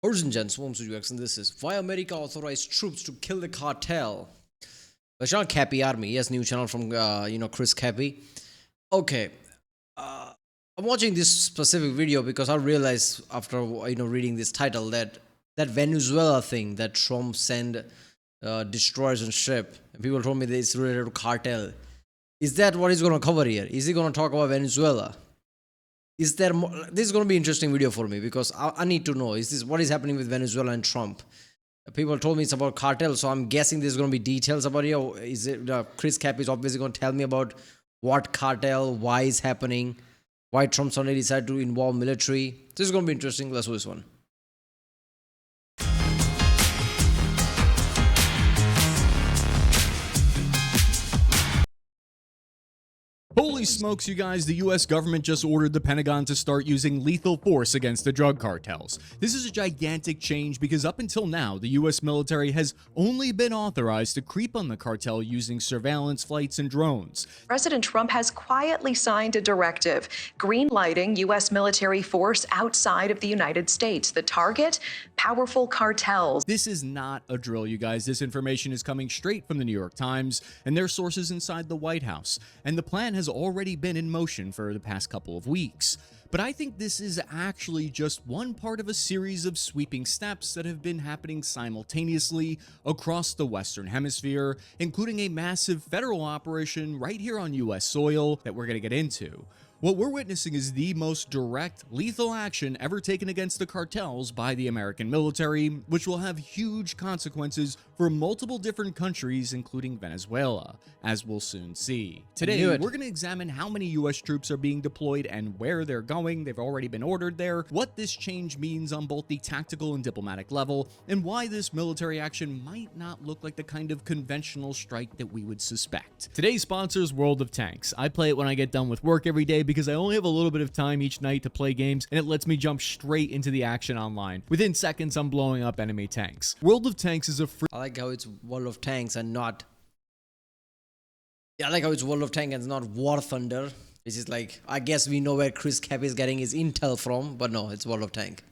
Ladies and gents, welcome to UX, and this is why America authorized troops to kill the cartel. The channel Cappy Army, yes, new channel from Chris Cappy. Okay, I'm watching this specific video because I realized after reading this title that Venezuela thing that Trump sent destroyers and ship, and people told me that it's related to cartel. Is that what he's going to cover here? Is he going to talk about Venezuela? Is there more? This is going to be an interesting video for me because I need to know, is this what is happening with Venezuela and Trump? People told me it's about cartel, so I'm guessing there's going to be details about it. Is it Chris Cap is obviously going to tell me about what cartel, why it's happening, why Trump suddenly decided to involve military. This is going to be interesting. Let's do this one. Holy smokes, you guys, the US government just ordered the Pentagon to start using lethal force against the drug cartels. This is a gigantic change because up until now, the US military has only been authorized to creep on the cartel using surveillance flights and drones. President Trump has quietly signed a directive green-lighting US military force outside of the United States. The target? Powerful cartels. This is not a drill, you guys. This information is coming straight from the New York Times and their sources inside the White House. And the plan has already been in motion for the past couple of weeks. But I think this is actually just one part of a series of sweeping steps that have been happening simultaneously across the Western Hemisphere, including a massive federal operation right here on US soil that we're going to get into. What we're witnessing is the most direct, lethal action ever taken against the cartels by the American military, which will have huge consequences for multiple different countries, including Venezuela, as we'll soon see. Today, we're going to examine how many US troops are being deployed and where they're going. They've already been ordered there, what this change means on both the tactical and diplomatic level, and why this military action might not look like the kind of conventional strike that we would suspect. Today's sponsor is World of Tanks. I play it when I get done with work every day because I only have a little bit of time each night to play games, and it lets me jump straight into the action online. Within seconds, I'm blowing up enemy tanks. World of Tanks is a free... I like how it's World of Tanks and not... Yeah, I like how it's World of Tanks and not War Thunder, which is like, I guess we know where Chris Cap is getting his intel from, but no, it's World of Tank.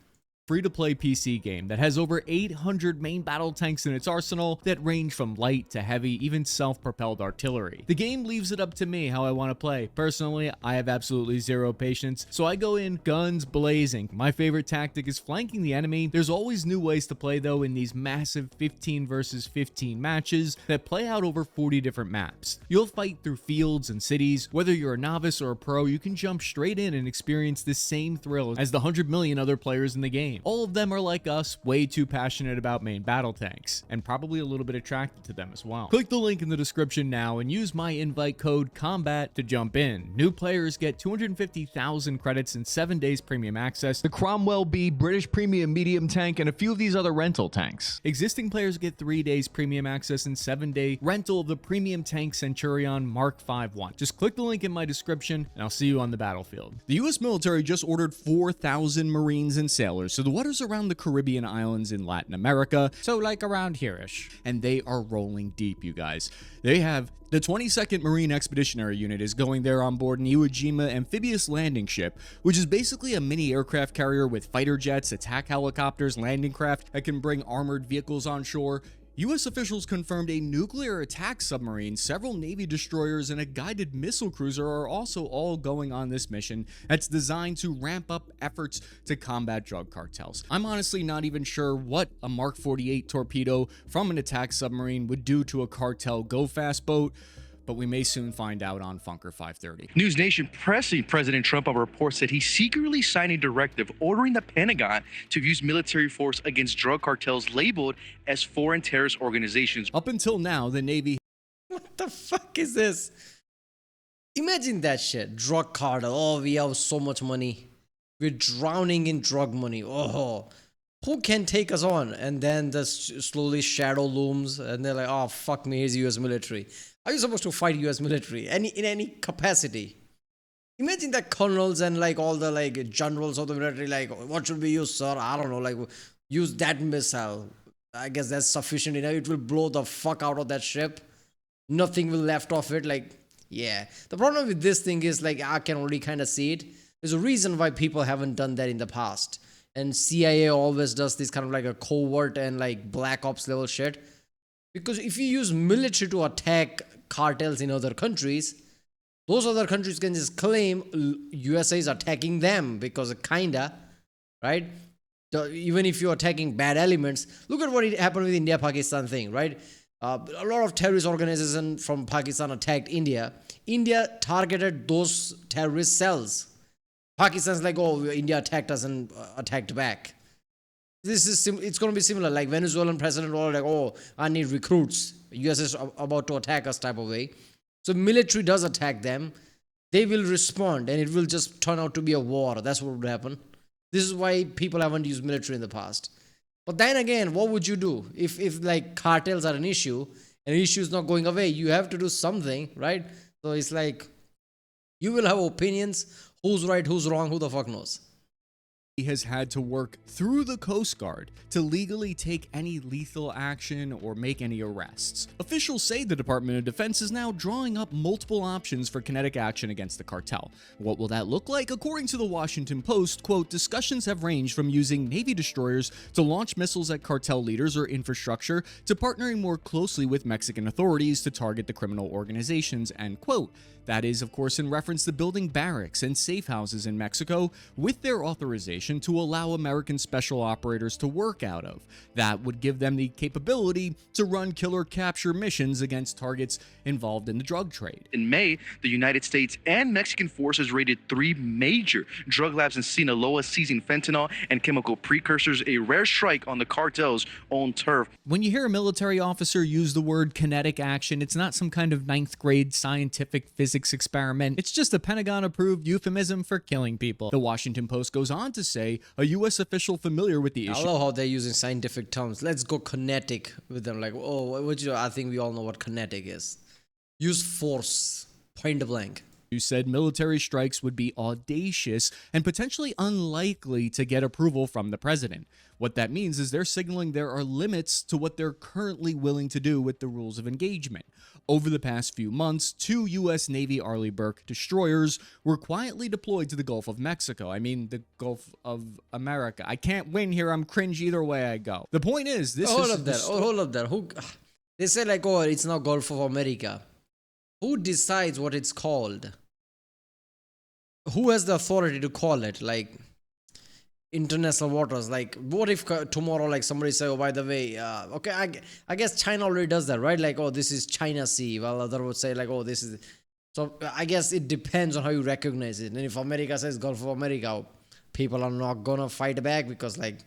Free-to-play PC game that has over 800 main battle tanks in its arsenal that range from light to heavy, even self-propelled artillery. The game leaves it up to me how I want to play. Personally, I have absolutely zero patience, so I go in guns blazing. My favorite tactic is flanking the enemy. There's always new ways to play though in these massive 15 versus 15 matches that play out over 40 different maps. You'll fight through fields and cities. Whether you're a novice or a pro, you can jump straight in and experience the same thrill as the 100 million other players in the game. All of them are like us, way too passionate about main battle tanks, and probably a little bit attracted to them as well. Click the link in the description now and use my invite code COMBAT to jump in. New players get 250,000 credits and 7 days premium access, the Cromwell B British Premium Medium Tank, and a few of these other rental tanks. Existing players get 3 days premium access and 7-day rental of the premium tank Centurion Mark 5-1. Just click the link in my description and I'll see you on the battlefield. The US military just ordered 4,000 Marines and sailors, so the waters around the Caribbean islands in Latin America, so like around here-ish, and they are rolling deep, you guys. They have the 22nd Marine Expeditionary Unit is going there on board an Iwo Jima amphibious landing ship, which is basically a mini aircraft carrier with fighter jets, attack helicopters, landing craft that can bring armored vehicles on shore. U.S. officials confirmed a nuclear attack submarine, several Navy destroyers, and a guided missile cruiser are also all going on this mission that's designed to ramp up efforts to combat drug cartels. I'm honestly not even sure what a Mark 48 torpedo from an attack submarine would do to a cartel go-fast boat, but we may soon find out on Funker 530. News Nation pressing President Trump on reports that he secretly signed a directive ordering the Pentagon to use military force against drug cartels labeled as foreign terrorist organizations. Up until now, the Navy... What the fuck is this? Imagine that shit. Drug cartel. Oh, we have so much money. We're drowning in drug money. Oh, who can take us on? And then the slowly shadow looms and they're like, oh, fuck me, here's US military. Are you supposed to fight US military in any capacity? Imagine that colonels and like all the like generals of the military, like, what should we use, sir? I don't know, like, use that missile. I guess that's sufficient enough. It will blow the fuck out of that ship. Nothing will left of it. Like, yeah. The problem with this thing is, like, I can already kind of see it. There's a reason why people haven't done that in the past. and CIA always does this kind of like a covert and like black ops level shit. Because if you use military to attack cartels in other countries, those other countries can just claim USA is attacking them because kinda, right? Even if you're attacking bad elements, look at what happened with India-Pakistan thing, right? A lot of terrorist organizations from Pakistan attacked India. India targeted those terrorist cells. Pakistan's like, oh, India attacked us and attacked back. This is it's going to be similar. Like Venezuelan president all like, oh, I need recruits. US is about to attack us type of way. So military does attack them. They will respond, and it will just turn out to be a war. That's what would happen. This is why people haven't used military in the past. But then again, what would you do if like cartels are an issue and the issue is not going away? You have to do something, right? So it's like you will have opinions. Who's right, who's wrong, who the fuck knows? He has had to work through the Coast Guard to legally take any lethal action or make any arrests. Officials say the Department of Defense is now drawing up multiple options for kinetic action against the cartel. What will that look like? According to the Washington Post, quote, discussions have ranged from using Navy destroyers to launch missiles at cartel leaders or infrastructure to partnering more closely with Mexican authorities to target the criminal organizations, end quote. That is, of course, in reference to building barracks and safe houses in Mexico with their authorization to allow American special operators to work out of. That would give them the capability to run killer capture missions against targets involved in the drug trade. In May, the United States and Mexican forces raided 3 major drug labs in Sinaloa, seizing fentanyl and chemical precursors, a rare strike on the cartel's own turf. When you hear a military officer use the word kinetic action, it's not some kind of 9th grade scientific physics experiment. It's just a Pentagon-approved euphemism for killing people. The Washington Post goes on to say a U.S. official familiar with the issue. I love how they're using scientific terms. Let's go kinetic with them. Like, oh, I think we all know what kinetic is. Use force, point blank. Who said military strikes would be audacious and potentially unlikely to get approval from the president. What that means is they're signaling there are limits to what they're currently willing to do with the rules of engagement. Over the past few months, 2 U.S. Navy Arleigh Burke destroyers were quietly deployed to the Gulf of Mexico. I mean, the Gulf of America. I can't win here. I'm cringe either way I go. The point is, this hold up there. Who? They say like, oh, it's not Gulf of America. Who decides what it's called? Who has the authority to call it? Like international waters. Like, what if tomorrow, like somebody say, oh, by the way, okay, I guess China already does that, right? Like, oh, this is China Sea. While other would say like, oh, this is. So I guess it depends on how you recognize it. And if America says Gulf of America, people are not gonna fight back because like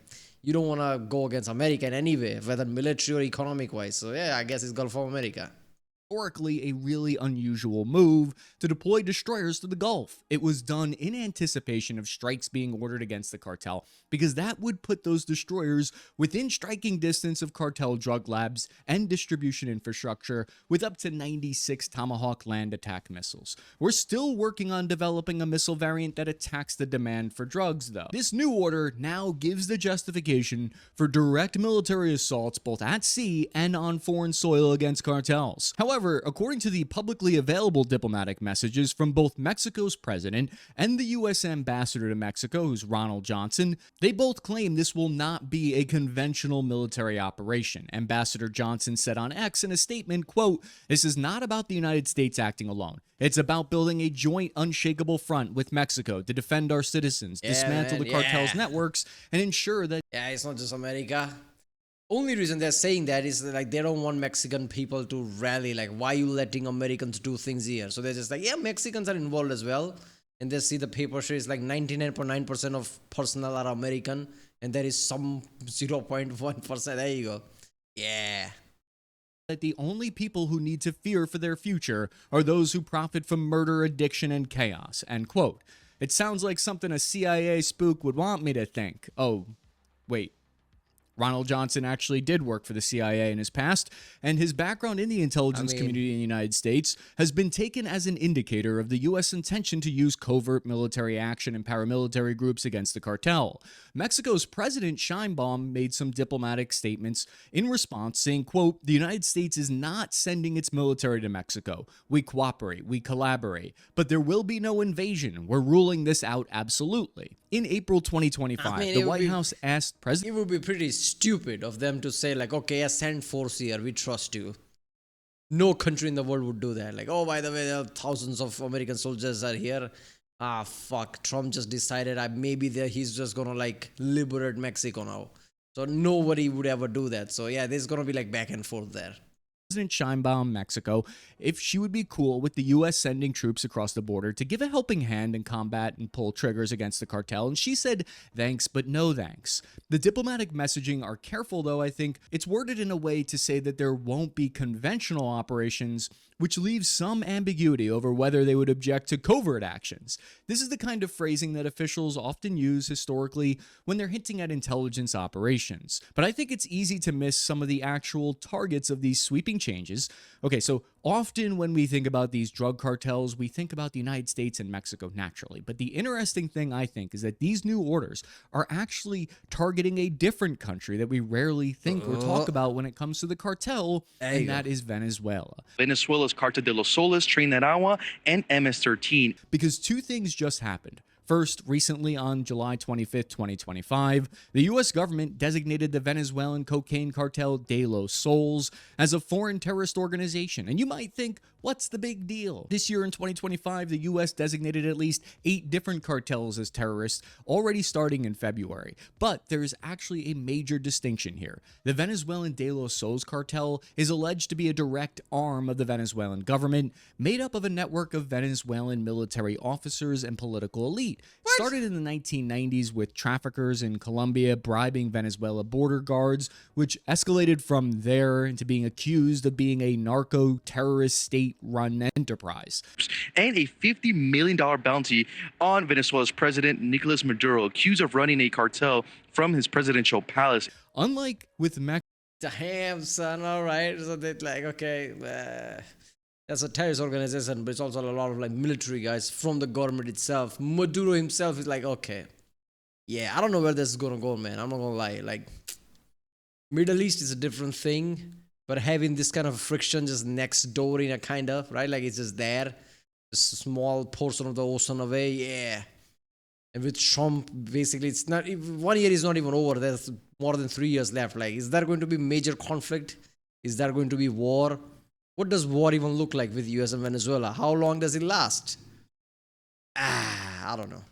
you don't want to go against America in any way, whether military or economic wise. So yeah, I guess it's Gulf of America. Historically a really unusual move to deploy destroyers to the Gulf. It was done in anticipation of strikes being ordered against the cartel because that would put those destroyers within striking distance of cartel drug labs and distribution infrastructure with up to 96 Tomahawk land attack missiles. We're still working on developing a missile variant that attacks the demand for drugs though. This new order now gives the justification for direct military assaults both at sea and on foreign soil against cartels. However, according to the publicly available diplomatic messages from both Mexico's president and the U.S. ambassador to Mexico, who's Ronald Johnson, they both claim this will not be a conventional military operation. Ambassador Johnson said on X in a statement, quote, "This is not about the United States acting alone. It's about building a joint, unshakable front with Mexico to defend our citizens, dismantle the cartel's networks, and ensure that..." Yeah, it's not just America. Only reason they're saying that is like they don't want Mexican people to rally. Like, why are you letting Americans do things here? So they're just like, yeah, Mexicans are involved as well. And they see the paper trail like 99.9% of personnel are American, and there is some 0.1%. There you go. Yeah. That the only people who need to fear for their future are those who profit from murder, addiction, and chaos. End quote. It sounds like something a CIA spook would want me to think. Oh, wait. Ronald Johnson actually did work for the CIA in his past, and his background in the intelligence community in the United States has been taken as an indicator of the U.S. intention to use covert military action and paramilitary groups against the cartel. Mexico's President Sheinbaum made some diplomatic statements in response, saying, quote, "The United States is not sending its military to Mexico. We cooperate, we collaborate, but there will be no invasion. We're ruling this out absolutely." In April 2025, the White House asked President... It would be pretty stupid of them to say like, okay, yeah, send force here, we trust you. No country in the world would do that. Like, oh, by the way, there are thousands of American soldiers are here. Ah, fuck, Trump just decided maybe he's just gonna like liberate Mexico now. So nobody would ever do that. So yeah, there's gonna be like back and forth there. President Sheinbaum, Mexico, if she would be cool with the U.S. sending troops across the border to give a helping hand in combat and pull triggers against the cartel, and she said, thanks, but no thanks. The diplomatic messaging are careful, though. I think it's worded in a way to say that there won't be conventional operations, which leaves some ambiguity over whether they would object to covert actions. This is the kind of phrasing that officials often use historically when they're hinting at intelligence operations. But I think it's easy to miss some of the actual targets of these sweeping changes. Okay, so often when we think about these drug cartels, we think about the United States and Mexico naturally. But the interesting thing, I think, is that these new orders are actually targeting a different country that we rarely think or talk about when it comes to the cartel, and that is Venezuela. Venezuela's Cartel de los Soles, Trinidad, and MS-13. Because two things just happened. First, recently on July 25th, 2025, the U.S. government designated the Venezuelan cocaine cartel De Los Soles as a foreign terrorist organization. And you might think, what's the big deal? This year in 2025, the U.S. designated at least 8 different cartels as terrorists, already starting in February. But there is actually a major distinction here. The Venezuelan De Los Soles cartel is alleged to be a direct arm of the Venezuelan government, made up of a network of Venezuelan military officers and political elite. Started in the 1990s with traffickers in Colombia bribing Venezuela border guards, which escalated from there into being accused of being a narco-terrorist state-run enterprise. And a $50 million bounty on Venezuela's president, Nicolas Maduro, accused of running a cartel from his presidential palace. Unlike with Mexico, damn, son, all right. So they're like, okay, that's a terrorist organization, but it's also a lot of like military guys from the government itself. Maduro himself is like, okay, yeah, I don't know where this is gonna go, man. I'm not gonna lie. Like, Middle East is a different thing, but having this kind of friction just next door in a kind of, right? Like, it's just there, just a small portion of the ocean away, yeah. And with Trump, basically, it's not, 1 year is not even over. There's more than 3 years left. Like, is there going to be major conflict? Is there going to be war? What does war even look like with US and Venezuela? How long does it last? I don't know.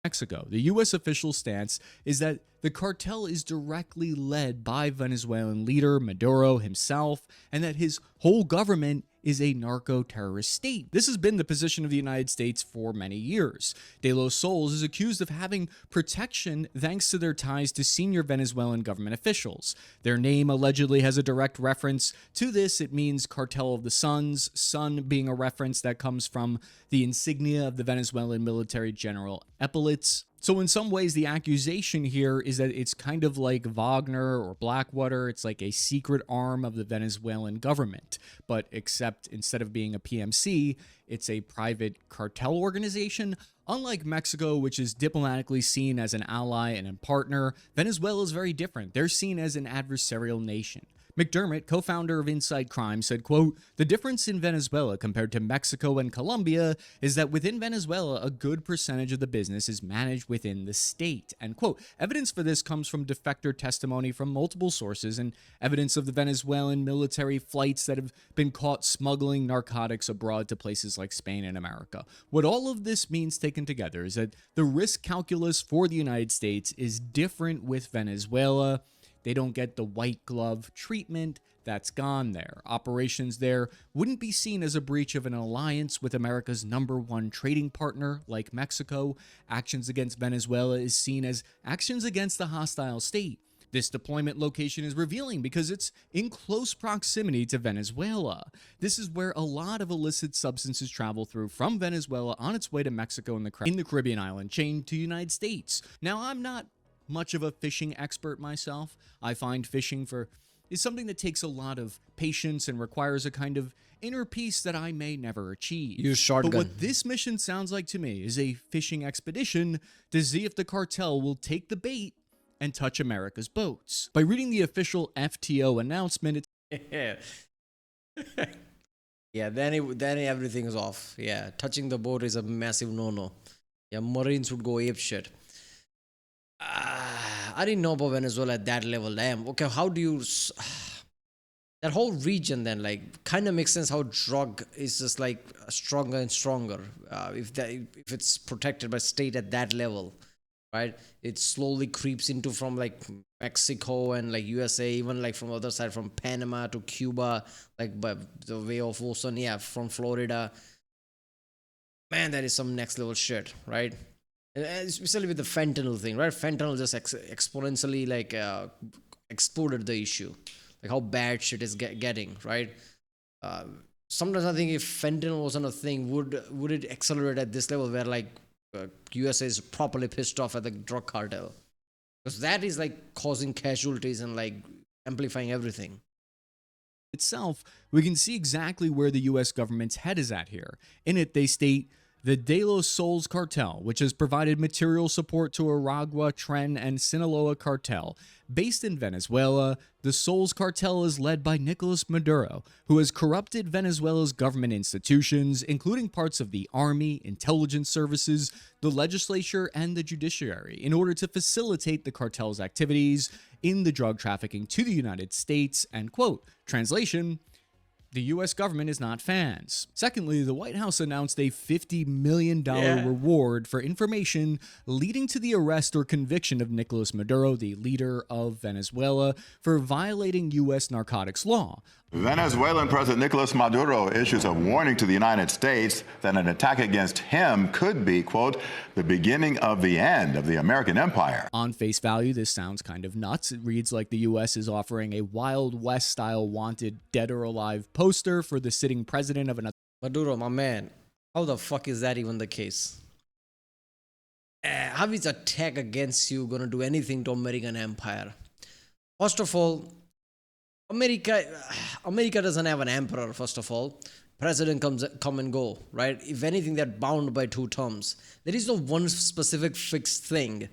Mexico, the U.S. official stance is that the cartel is directly led by Venezuelan leader Maduro himself, and that his whole government is a narco-terrorist state. This has been the position of the United States for many years. De Los Soles is accused of having protection thanks to their ties to senior Venezuelan government officials. Their name allegedly has a direct reference to this. It means Cartel of the Suns, sun being a reference that comes from the insignia of the Venezuelan military general epaulets. So in some ways, the accusation here is that it's kind of like Wagner or Blackwater. It's like a secret arm of the Venezuelan government, but except instead of being a PMC, it's a private cartel organization. Unlike Mexico, which is diplomatically seen as an ally and a partner, Venezuela is very different. They're seen as an adversarial nation. McDermott, co-founder of Inside Crime, said, quote, "The difference in Venezuela compared to Mexico and Colombia is that within Venezuela, a good percentage of the business is managed within the state," end quote. Evidence for this comes from defector testimony from multiple sources and evidence of the Venezuelan military flights that have been caught smuggling narcotics abroad to places like Spain and America. What all of this means taken together is that the risk calculus for the United States is different with Venezuela. They don't get the white glove treatment that's gone there. Operations there wouldn't be seen as a breach of an alliance with America's #1 trading partner like Mexico. Actions against Venezuela is seen as actions against the hostile state. This deployment location is revealing because it's in close proximity to Venezuela. This is where a lot of illicit substances travel through from Venezuela on its way to Mexico and in the Caribbean island chain to the United States. Now, I'm not much of a fishing expert myself. I find fishing is something that takes a lot of patience and requires a kind of inner peace that I may never achieve. Use shotgun. But what this mission sounds like to me is a fishing expedition to see if the cartel will take the bait and touch America's boats. By reading the official FTO announcement, Yeah. Yeah, then everything is off. Yeah, touching the boat is a massive no-no. Yeah, Marines would go ape shit. I didn't know about Venezuela at that level. Damn. Okay, how do you... that whole region then, like, kind of makes sense how drug is just, like, stronger and stronger. If it's protected by state at that level, right? It slowly creeps into from, like, Mexico and, like, USA, even, like, from other side, from Panama to Cuba, like, by the way of ocean, yeah, from Florida. Man, that is some next level shit, right? And especially with the fentanyl thing, right? Fentanyl just exponentially, like, exploded the issue. Like how bad shit is getting, right? Sometimes I think if fentanyl wasn't a thing, would it accelerate at this level where like USA is properly pissed off at the drug cartel? Because that is like causing casualties and like amplifying everything. Itself, we can see exactly where the US government's head is at here. In it, they state the De Los Sols cartel, which has provided material support to Aragua, Tren, and Sinaloa cartel. Based in Venezuela, the Sols cartel is led by Nicolas Maduro, who has corrupted Venezuela's government institutions, including parts of the army, intelligence services, the legislature, and the judiciary, in order to facilitate the cartel's activities in the drug trafficking to the United States, and quote, translation, the US government is not fans. Secondly, the White House announced a $50 million reward for information leading to the arrest or conviction of Nicolas Maduro, the leader of Venezuela, for violating US narcotics law. Venezuelan President Nicolas Maduro issues a warning to the United States that an attack against him could be, quote, the beginning of the end of the American empire. On face value, this sounds kind of nuts. It reads like the U.S. is offering a Wild West-style wanted dead or alive poster for the sitting president of another. Maduro, my man, how the fuck is that even the case? How is attack against you gonna do anything to American empire? First of all, America doesn't have an emperor, first of all. President come and go, right? If anything, they're bound by 2 terms. There is no one specific fixed thing.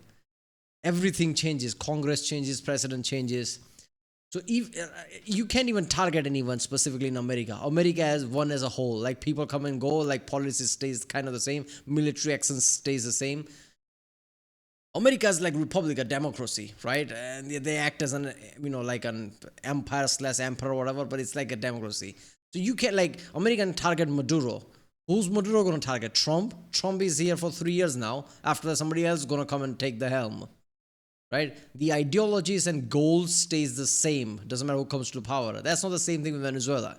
Everything changes. Congress changes, president changes. So if you can't even target anyone specifically in America. America as one as a whole. Like people come and go, like policy stays kind of the same. Military action stays the same. America is like republic, a democracy, right? And they act as an, like an empire / emperor or whatever, but it's like a democracy. So you can't, like, American target Maduro. Who's Maduro going to target? Trump? Trump is here for 3 years now. After that, somebody else is going to come and take the helm, right? The ideologies and goals stays the same. Doesn't matter who comes to power. That's not the same thing with Venezuela.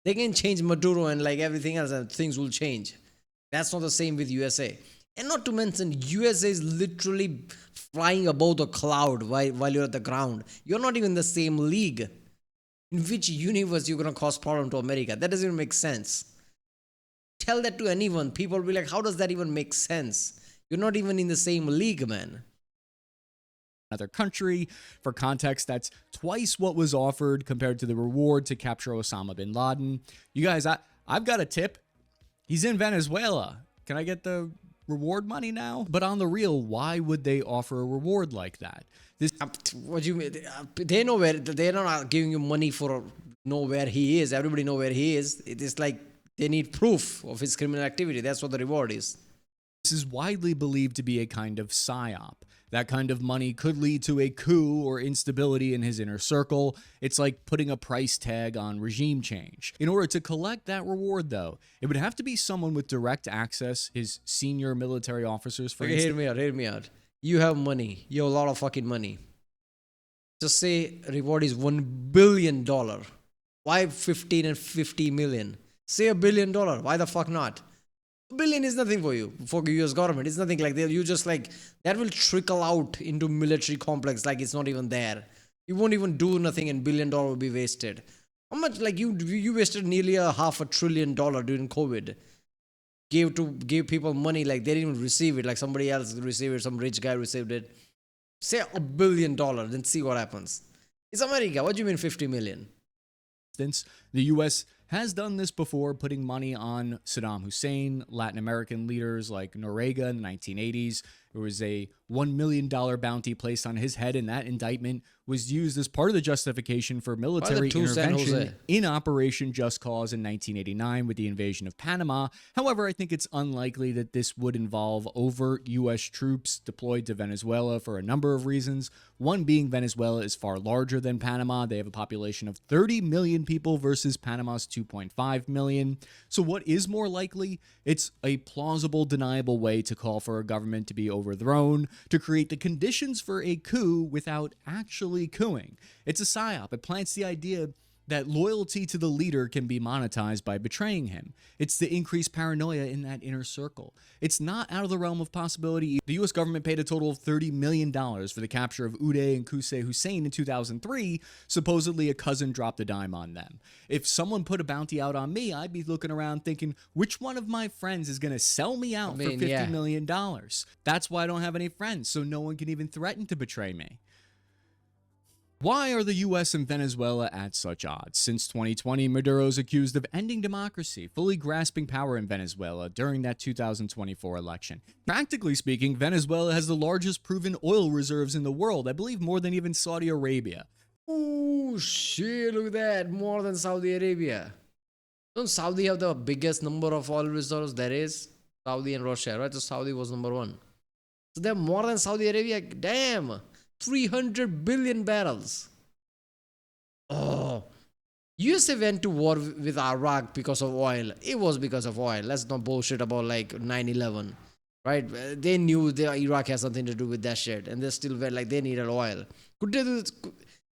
They can change Maduro and like everything else and things will change. That's not the same with USA. And not to mention, USA is literally flying above the cloud while you're at the ground. You're not even in the same league. In which universe you're going to cause problem to America? That doesn't even make sense. Tell that to anyone. People will be like, how does that even make sense? You're not even in the same league, man. Another country. For context, that's twice what was offered compared to the reward to capture Osama bin Laden. You guys, I've got a tip. He's in Venezuela. Can I get the reward money now? But on the real, why would they offer a reward like that? What do you mean? They know where. They're not giving you money for know where he is. Everybody know where he is. It is like they need proof of his criminal activity. That's what the reward is. This is widely believed to be a kind of psyop. That kind of money could lead to a coup or instability in his inner circle. It's like putting a price tag on regime change. In order to collect that reward, though, it would have to be someone with direct access, his senior military officers, for instance. Hear me out. You have money. You have a lot of fucking money. Just say reward is $1 billion. Why 15 and 50 million? Say $1 billion. Why the fuck not? $1 billion is nothing for you, for US government. It's nothing like that. You just like, that will trickle out into military complex like it's not even there. You won't even do nothing and $1 billion will be wasted. How much, like you wasted nearly $500 billion during COVID. Gave people money like they didn't even receive it, like somebody else received it, some rich guy received it. Say $1 billion, then see what happens. It's America. What do you mean 50 million? The U.S. has done this before, putting money on Saddam Hussein, Latin American leaders like Noriega in the 1980s. There was a $1 million bounty placed on his head, and that indictment was used as part of the justification for military intervention in Operation Just Cause in 1989 with the invasion of Panama. However, I think it's unlikely that this would involve overt U.S. troops deployed to Venezuela for a number of reasons. One being Venezuela is far larger than Panama. They have a population of 30 million people versus Panama's 2.5 million. So what is more likely? It's a plausible, deniable way to call for a government to be overthrown, to create the conditions for a coup without actually cooing. It's a psyop. It plants the idea that loyalty to the leader can be monetized by betraying him. It's the increased paranoia in that inner circle. It's not out of the realm of possibility. The U.S. government paid a total of $30 million for the capture of Uday and Qusay Hussein in 2003. Supposedly a cousin dropped a dime on them. If someone put a bounty out on me, I'd be looking around thinking, which one of my friends is going to sell me out for $50 million? That's why I don't have any friends, so no one can even threaten to betray me. Why are the U.S. and Venezuela at such odds? Since 2020, Maduro is accused of ending democracy, fully grasping power in Venezuela during that 2024 election. Practically speaking, Venezuela has the largest proven oil reserves in the world, I believe more than even Saudi Arabia. Oh shit, look at that, more than Saudi Arabia. Don't Saudi have the biggest number of oil reserves there is? Saudi and Russia, right? So Saudi was number one. So they're more than Saudi Arabia? Damn! 300 billion barrels. Oh, USA went to war with Iraq because of oil. It was because of oil. Let's not bullshit about like 9/11, right? They knew Iraq has something to do with that shit, and they still were like they needed oil. Could they do this?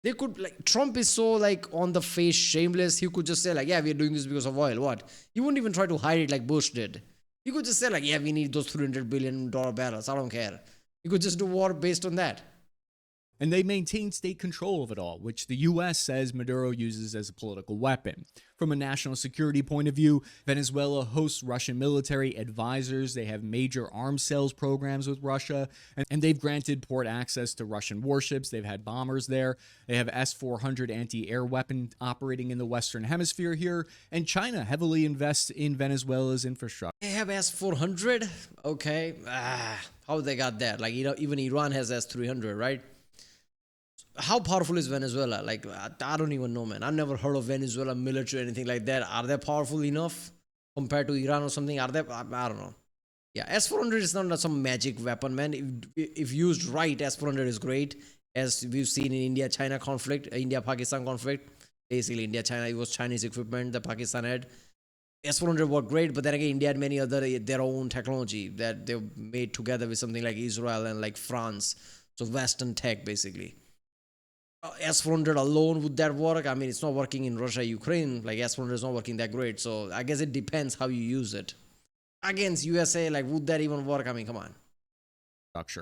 They could, like, Trump is so like on the face shameless. He could just say like, yeah, we're doing this because of oil. What? He wouldn't even try to hide it like Bush did. He could just say like, yeah, we need those $300 billion barrels. I don't care. He could just do war based on that. And they maintain state control of it all, which the U.S. says Maduro uses as a political weapon. From a national security point of view, Venezuela hosts Russian military advisors. They have major arms sales programs with Russia, and they've granted port access to Russian warships. They've had bombers there. They have S-400 anti-air weapon operating in the Western Hemisphere here, and China heavily invests in Venezuela's infrastructure. They have S-400? Okay. How they got that? Like, you know, even Iran has S-300, right? How powerful is Venezuela? Like, I don't even know, man. I've never heard of Venezuela military or anything like that. Are they powerful enough compared to Iran or something? Are they? I don't know. Yeah, S-400 is not some magic weapon, man. If used right, S-400 is great. As we've seen in India-China conflict, India-Pakistan conflict. Basically, India-China, it was Chinese equipment that Pakistan had. S-400 worked great, but then again, India had many other, their own technology that they made together with something like Israel and like France. So Western tech, basically. S-400 alone, would that work? I mean, it's not working in Russia, Ukraine. Like, S-400 is not working that great. So I guess it depends how you use it. Against USA, like, would that even work? I mean, come on.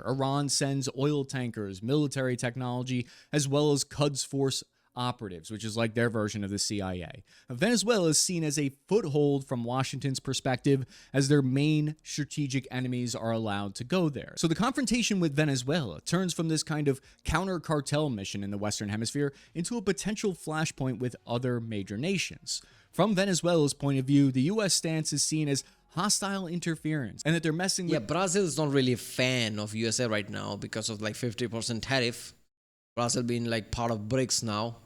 Iran sends oil tankers, military technology, as well as Quds Force operatives, which is like their version of the CIA. Venezuela is seen as a foothold from Washington's perspective, as their main strategic enemies are allowed to go there. So the confrontation with Venezuela turns from this kind of counter-cartel mission in the Western Hemisphere into a potential flashpoint with other major nations. From Venezuela's point of view, the U.S. stance is seen as hostile interference, and that they're messing with... Yeah, Brazil is not really a fan of USA right now because of like 50% tariff. Brazil being like part of BRICS now.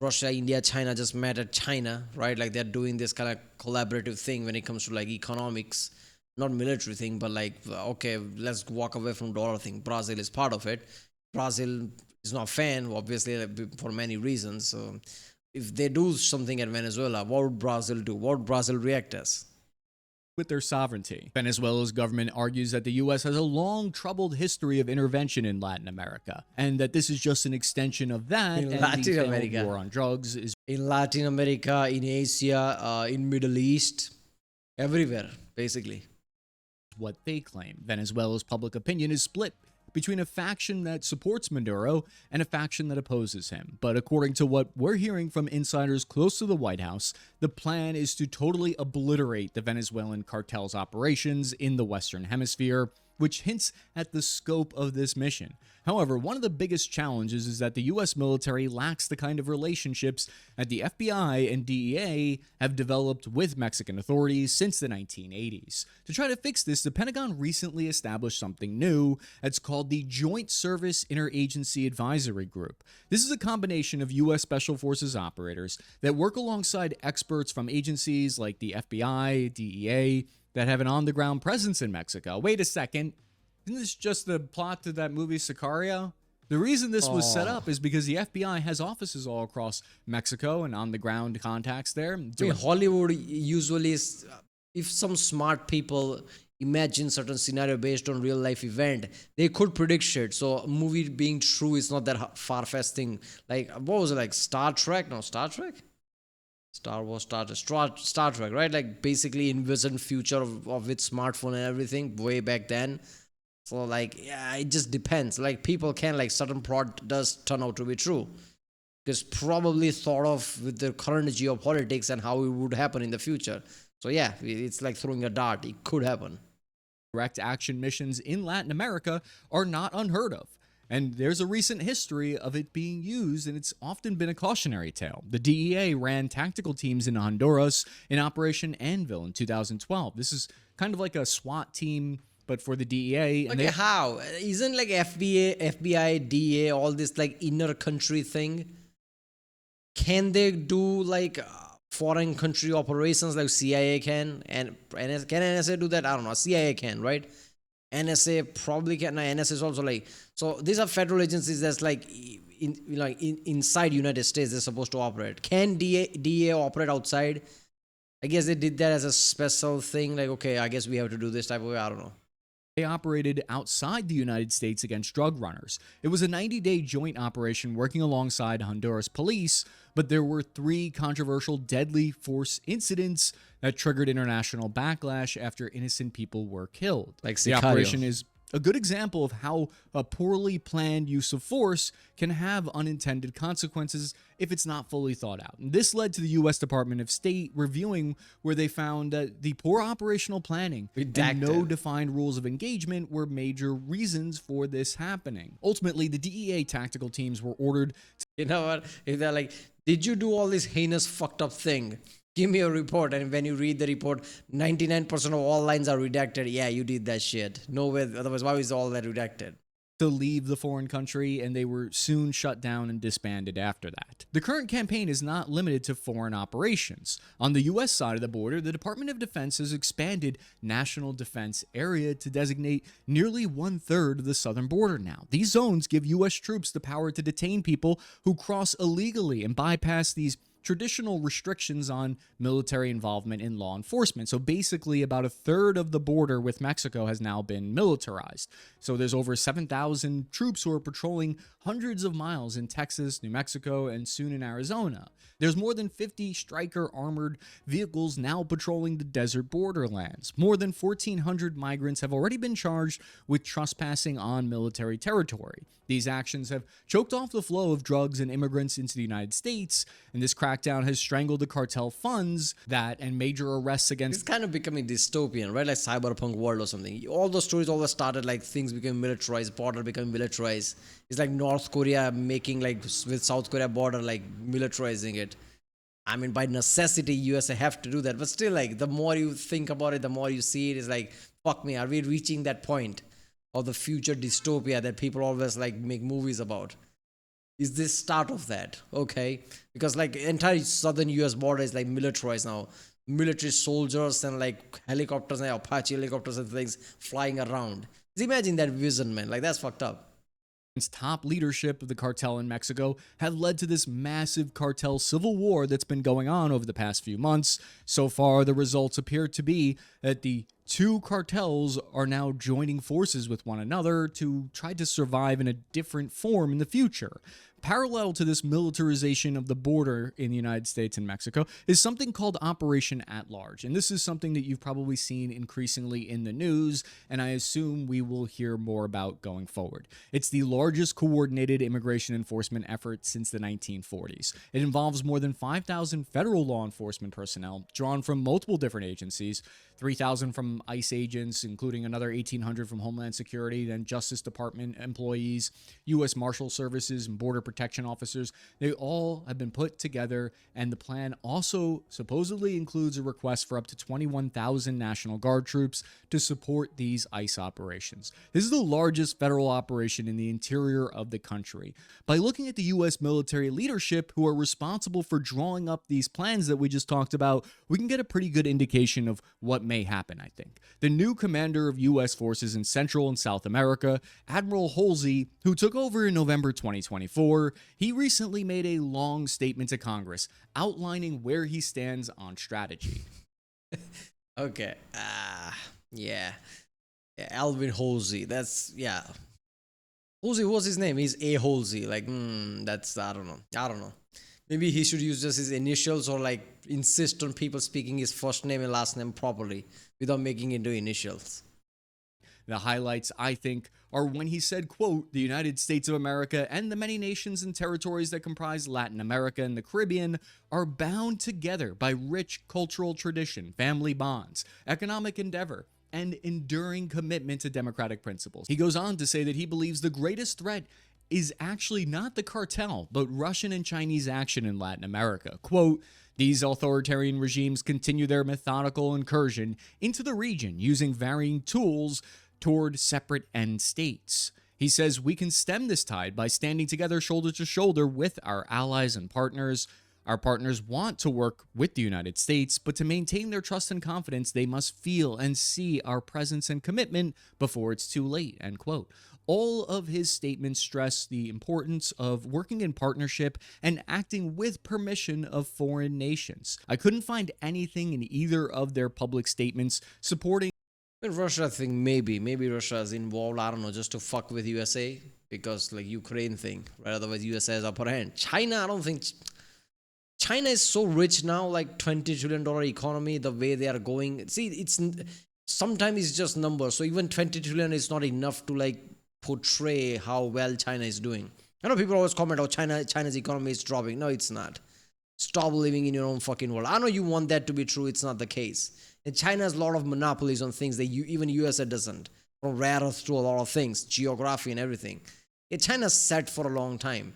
Russia, India, China just met at China, right? Like they're doing this kind of collaborative thing when it comes to like economics, not military thing, but like, okay, let's walk away from dollar thing. Brazil is part of it. Brazil is not a fan, obviously, for many reasons. So if they do something at Venezuela, what would Brazil do? What would Brazil react as? With their sovereignty. Venezuela's government argues that the U.S. has a long, troubled history of intervention in Latin America, and that this is just an extension of that. In Latin America, war on drugs is in Latin America, in Asia, in Middle East, everywhere, basically. What they claim. Venezuela's public opinion is split between a faction that supports Maduro and a faction that opposes him. But according to what we're hearing from insiders close to the White House, the plan is to totally obliterate the Venezuelan cartel's operations in the Western Hemisphere. which hints at the scope of this mission. However, one of the biggest challenges is that the US military lacks the kind of relationships that the FBI and DEA have developed with Mexican authorities since the 1980s. To try to fix this, the Pentagon recently established something new. It's called the Joint Service Interagency Advisory Group. This is a combination of US Special Forces operators that work alongside experts from agencies like the FBI, DEA, that have an on-the-ground presence in Mexico. Wait a second. Isn't this just the plot to that movie Sicario? The reason this was set up is because the FBI has offices all across Mexico and on-the-ground contacts there. Hollywood usually is, if some smart people imagine certain scenario based on real life event, they could predict shit. So a movie being true is not that far-fetched thing. Like, what was it, like Star Trek? No, Star Trek? Star Wars, Star Trek, right? Like basically envisioned future of with smartphone and everything way back then. So like, yeah, it just depends. Like people can, like certain plot does turn out to be true. Because probably thought of with the current geopolitics and how it would happen in the future. So yeah, it's like throwing a dart. It could happen. Direct action missions in Latin America are not unheard of. And there's a recent history of it being used, and it's often been a cautionary tale. The DEA ran tactical teams in Honduras in Operation Anvil in 2012. This is kind of like a SWAT team, but for the DEA. Okay, how? Isn't like FBI, DEA, all this like inner country thing? Can they do like foreign country operations like CIA can? And can NSA do that? I don't know. CIA can, right? NSA probably can. No, NSA is also like, so these are federal agencies that's like inside United States they're supposed to operate. Can DEA operate outside? I guess they did that as a special thing. Like, okay, I guess we have to do this type of way. I don't know. They operated outside the United States against drug runners. It was a 90-day joint operation working alongside Honduras police, but there were 3 controversial deadly force incidents that triggered international backlash after innocent people were killed. Like the operation is a good example of how a poorly planned use of force can have unintended consequences if it's not fully thought out. And this led to the U.S. Department of State reviewing where they found that the poor operational planning and no defined rules of engagement were major reasons for this happening. Ultimately, the DEA tactical teams were ordered to— You know what? If they're like, did you do all this heinous fucked up thing? Give me a report. And when you read the report, 99% of all lines are redacted. Yeah, you did that shit. No way. Otherwise, why is all that redacted? To leave the foreign country, and they were soon shut down and disbanded after that. The current campaign is not limited to foreign operations. On the U.S. side of the border, the Department of Defense has expanded National Defense Area to designate nearly 1/3 of the southern border now. These zones give U.S. troops the power to detain people who cross illegally and bypass these traditional restrictions on military involvement in law enforcement. So basically about 1/3 of the border with Mexico has now been militarized. So there's over 7,000 troops who are patrolling hundreds of miles in Texas, New Mexico, and soon in Arizona. There's more than 50 Stryker armored vehicles now patrolling the desert borderlands. More than 1,400 migrants have already been charged with trespassing on military territory. These actions have choked off the flow of drugs and immigrants into the United States, and this crackdown has strangled the cartel funds that and major arrests against— It's kind of becoming dystopian, right? Like cyberpunk world or something. All those stories always started like things becoming militarized, border becoming militarized. It's like North Korea making like with South Korea border like militarizing it. I mean, by necessity, USA have to do that. But still, like the more you think about it, the more you see it, it's like, fuck me, are we reaching that point of the future dystopia that people always like make movies about? Is this start of that? Okay, because like entire southern US border is like militarized now. Military soldiers and like helicopters and Apache helicopters and things flying around. Just imagine that vision, man. Like that's fucked up. Top leadership of the cartel in Mexico have led to this massive cartel civil war that's been going on over the past few months. So far, the results appear to be that the 2 cartels are now joining forces with one another to try to survive in a different form in the future. Parallel to this militarization of the border in the United States and Mexico is something called Operation At Large. And this is something that you've probably seen increasingly in the news, and I assume we will hear more about going forward. It's the largest coordinated immigration enforcement effort since the 1940s. It involves more than 5,000 federal law enforcement personnel drawn from multiple different agencies, 3,000 from ICE agents, including another 1,800 from Homeland Security, then Justice Department employees, U.S. Marshal Services, and Border Protection officers. They all have been put together, and the plan also supposedly includes a request for up to 21,000 National Guard troops to support these ICE operations. This is the largest federal operation in the interior of the country. By looking at the U.S. military leadership who are responsible for drawing up these plans that we just talked about, we can get a pretty good indication of what may happen, I think. The new commander of U.S. forces in Central and South America, Admiral Halsey, who took over in November 2024, he recently made a long statement to Congress outlining where he stands on strategy. Okay. Yeah. Alvin Halsey. That's, yeah. Halsey, what's his name? He's A. Halsey. Like, that's, I don't know. Maybe he should use just his initials, or like insist on people speaking his first name and last name properly without making it into initials. The highlights, I think, are when he said, quote, "The United States of America and the many nations and territories that comprise Latin America and the Caribbean are bound together by rich cultural tradition, family bonds, economic endeavor, and enduring commitment to democratic principles." He goes on to say that he believes the greatest threat is actually not the cartel, but Russian and Chinese action in Latin America. Quote, "These authoritarian regimes continue their methodical incursion into the region using varying tools toward separate end states." He says we can stem this tide by standing together shoulder to shoulder with our allies and partners. Our partners want to work with the United States, but to maintain their trust and confidence, they must feel and see our presence and commitment before it's too late, end quote. All of his statements stress the importance of working in partnership and acting with permission of foreign nations. I couldn't find anything in either of their public statements supporting Russia thing, maybe Russia is involved, I don't know, just to fuck with USA, because like Ukraine thing, right? Otherwise USA has upper hand. China, I don't think China is so rich now, like $20 trillion economy, the way they are going. See, it's sometimes it's just numbers. So even 20 trillion is not enough to like portray how well China is doing. I know people always comment, oh, China's economy is dropping. No, it's not. Stop living in your own fucking world. I know you want that to be true. It's not the case. And China has a lot of monopolies on things that even USA doesn't. From rare earth to a lot of things, geography and everything. China's set for a long time.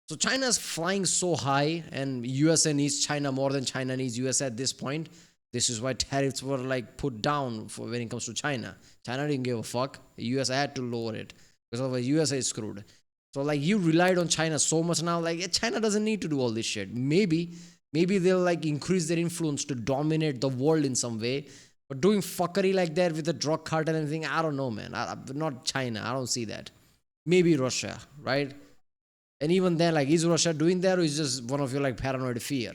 So China's flying so high, and USA needs China more than China needs USA at this point. This is why tariffs were like put down for when it comes to China. China didn't give a fuck. The USA had to lower it because otherwise USA is screwed. So like you relied on China so much now, like China doesn't need to do all this shit. Maybe they'll like increase their influence to dominate the world in some way. But doing fuckery like that with the drug cartel and everything, I don't know, man. Not China. I don't see that. Maybe Russia, right? And even then, like, is Russia doing that, or is just one of your like paranoid fear?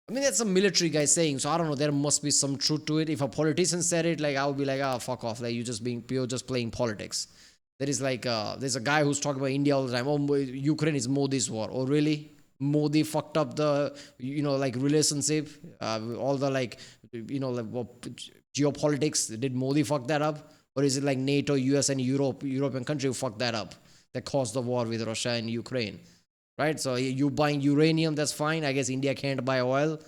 I mean, that's a military guy saying, so I don't know, there must be some truth to it. If a politician said it, like, I would be like, fuck off, like, you're just playing politics. There is like, there's a guy who's talking about India all the time, oh, Ukraine is Modi's war. Oh, really? Modi fucked up the, like, relationship, all the, like, geopolitics. Did Modi fuck that up? Or is it like NATO, US, and European country who fucked that up, that caused the war with Russia and Ukraine? Right? So you buying uranium, that's fine. I guess India can't buy oil.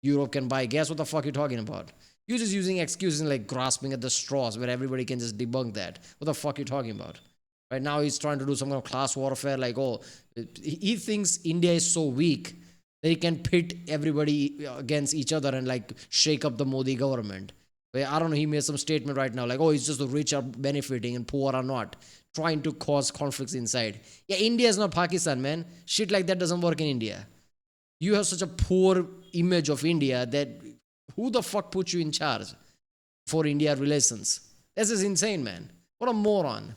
Europe can buy gas. What the fuck are you talking about? You're just using excuses like grasping at the straws where everybody can just debunk that. What the fuck are you talking about? Right now he's trying to do some kind of class warfare. Like, oh, he thinks India is so weak that he can pit everybody against each other and like shake up the Modi government. I don't know, he made some statement right now like, oh, it's just the rich are benefiting and poor are not, trying to cause conflicts inside. Yeah, India is not Pakistan, man. Shit like that doesn't work in India. You have such a poor image of India that who the fuck put you in charge for India relations? This is insane, man. What a moron.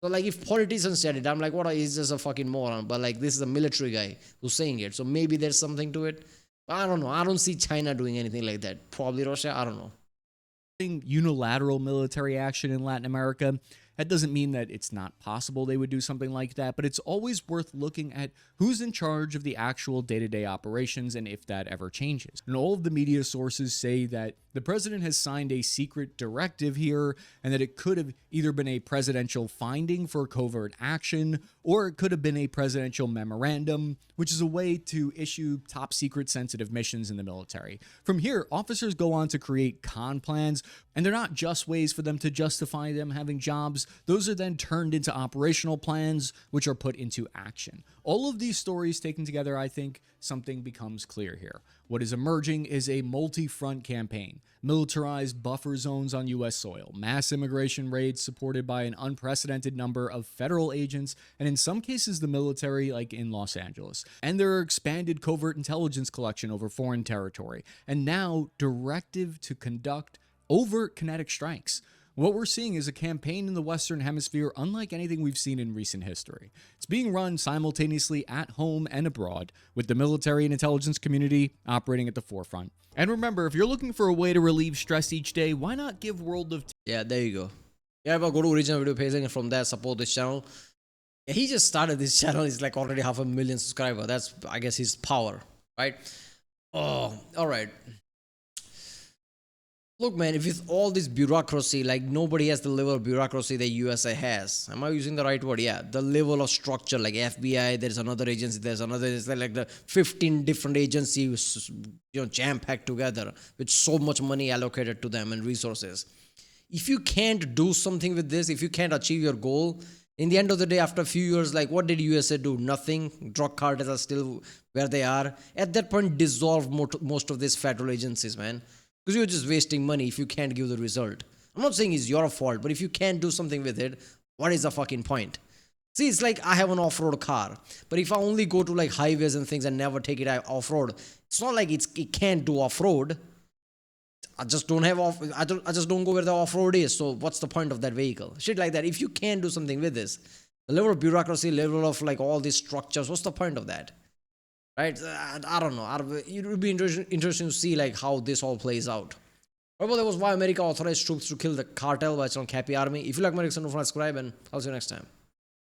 So like if politicians said it, I'm like, what, he's just a fucking moron. But like this is a military guy who's saying it. So maybe there's something to it. I don't know. I don't see China doing anything like that. Probably Russia. I don't know. Unilateral military action in Latin America That doesn't mean that it's not possible they would do something like that, but it's always worth looking at who's in charge of the actual day-to-day operations and if that ever changes. And all of the media sources say that the president has signed a secret directive here and that it could have either been a presidential finding for covert action or it could have been a presidential memorandum, which is a way to issue top secret sensitive missions in the military. From here, officers go on to create con plans, and they're not just ways for them to justify them having jobs. Those are then turned into operational plans, which are put into action. All of these stories taken together, I think something becomes clear here. What is emerging is a multi-front campaign, militarized buffer zones on U.S. soil, mass immigration raids supported by an unprecedented number of federal agents, and in some cases the military, like in Los Angeles. And there are expanded covert intelligence collection over foreign territory, and now directive to conduct overt kinetic strikes. What we're seeing is a campaign in the Western Hemisphere unlike anything we've seen in recent history. It's being run simultaneously at home and abroad, with the military and intelligence community operating at the forefront. And remember, if you're looking for a way to relieve stress each day, why not give World of... Yeah, there you go. Yeah, but go to original video page and from there support this channel. Yeah, he just started this channel. He's like already 500,000 subscribers. That's, I guess, his power, right? Oh, all right. Look, man, if with all this bureaucracy, like nobody has the level of bureaucracy that USA has. Am I using the right word? Yeah, the level of structure, like FBI, there's another agency, there's another, it's like the 15 different agencies, jam-packed together with so much money allocated to them and resources. If you can't do something with this, if you can't achieve your goal, in the end of the day, after a few years, like what did USA do? Nothing. Drug cartels are still where they are. At that point, dissolve most of these federal agencies, man. Because you're just wasting money if you can't give the result. I'm not saying it's your fault, but if you can't do something with it, what is the fucking point? See, it's like I have an off-road car, but if I only go to like highways and things and never take it off-road, it's not like it can't do off-road. I just don't have I just don't go where the off-road is. So what's the point of that vehicle? Shit like that. If you can't do something with this, the level of bureaucracy, level of like all these structures, what's the point of that? Right? I don't know. It would be interesting to see like how this all plays out. Well, that was why America authorized troops to kill the cartel by its own cappy army. If you like my reaction, don't forget to subscribe, and I'll see you next time.